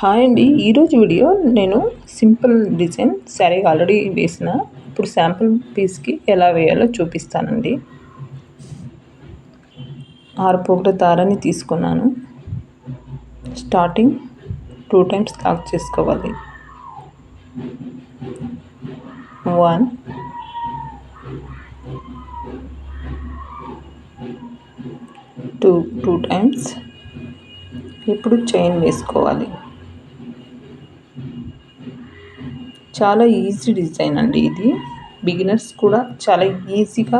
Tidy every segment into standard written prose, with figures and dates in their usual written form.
Hi అండి. ఈరోజు video నేను సింపుల్ డిజైన్ శారీ ఆల్రెడీ వేసిన ఇప్పుడు శాంపుల్ పీస్కి ఎలా వేయాలో చూపిస్తానండి. 6 పోగుల దారాన్ని తీసుకున్నాను. స్టార్టింగ్ 2 టైమ్స్ లాక్ చేసుకోవాలి. 1 2 టైమ్స్. ఇప్పుడు చైన్ వేసుకోవాలి. చాలా ఈజీ డిజైన్ అండి ఇది. బిగినర్స్ కూడా చాలా ఈజీగా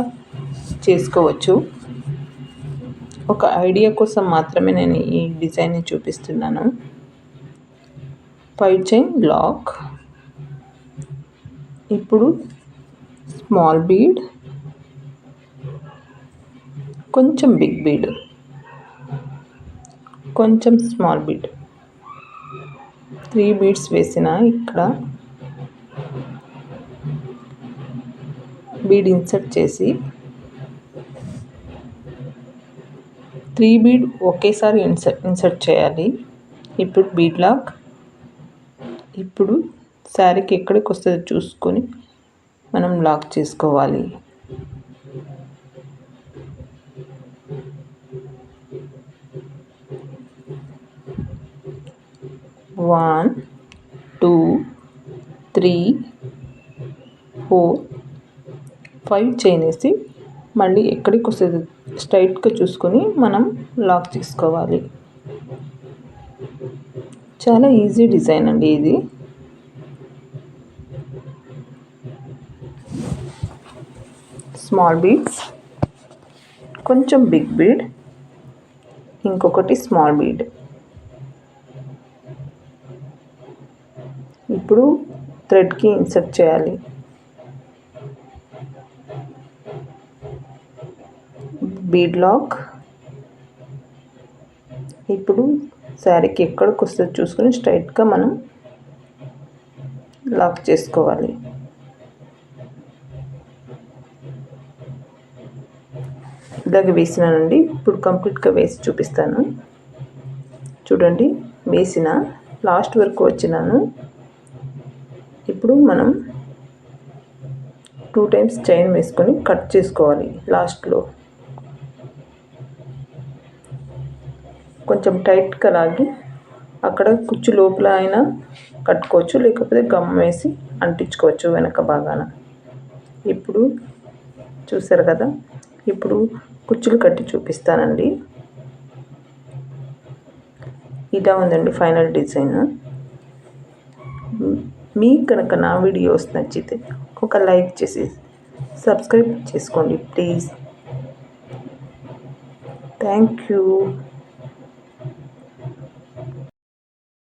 చేసుకోవచ్చు. ఒక ఐడియా కోసం మాత్రమే నేను ఈ డిజైన్ని చూపిస్తున్నాను. 5 చైన్ లాక్. ఇప్పుడు స్మాల్ బీడ్, కొంచెం బిగ్ బీడ్, కొంచెం స్మాల్ బీడ్, 3 బీడ్స్ వేసిన ఇక్కడ బీడ్ ఇన్సర్ట్ చేసి 3 బీడ్ ఒకేసారి ఇన్సర్ట్ చేయాలి. ఇప్పుడు బీడ్ లాక్. ఇప్పుడు శారీకి ఎక్కడికి వస్తుందో చూసుకొని మనం లాక్ చేసుకోవాలి. వన్ 2 3 4 5 చైన్ వేసి మళ్ళీ ఎక్కడికి వస్తుంది స్ట్రైట్గా చూసుకొని మనం లాక్ చేసుకోవాలి. చాలా ఈజీ డిజైన్ అండి ఇది. స్మాల్ బీడ్స్, కొంచెం బిగ్ బీడ్, ఇంకొకటి స్మాల్ బీడ్. ఇప్పుడు థ్రెడ్కి ఇన్సర్ట్ చేయాలి. Bead lock. ఇప్పుడు శారీకి ఎక్కడికి వస్తుందో చూసుకొని స్ట్రైట్గా మనం లాక్ చేసుకోవాలి. ఇలాగ వేసినానండి. ఇప్పుడు కంప్లీట్గా వేసి చూపిస్తాను. చూడండి, వేసిన లాస్ట్ వరకు వచ్చినాను. ఇప్పుడు మనం 2 టైమ్స్ చైన్ వేసుకొని కట్ చేసుకోవాలి. లాస్ట్లో కొంచెం టైట్గా లాగి అక్కడ కుచ్చు లోపల అయినా కట్టుకోవచ్చు, లేకపోతే గమ్ వేసి అంటించుకోవచ్చు వెనక భాగాన. ఇప్పుడు చూసారు కదా, ఇప్పుడు కుచ్చులు కట్టి చూపిస్తానండి. ఇలా ఉందండి ఫైనల్ డిజైన్. మీకు కనుక నా వీడియోస్ నచ్చితే ఒక లైక్ చేసి సబ్స్క్రైబ్ చేసుకోండి ప్లీజ్. Thank you.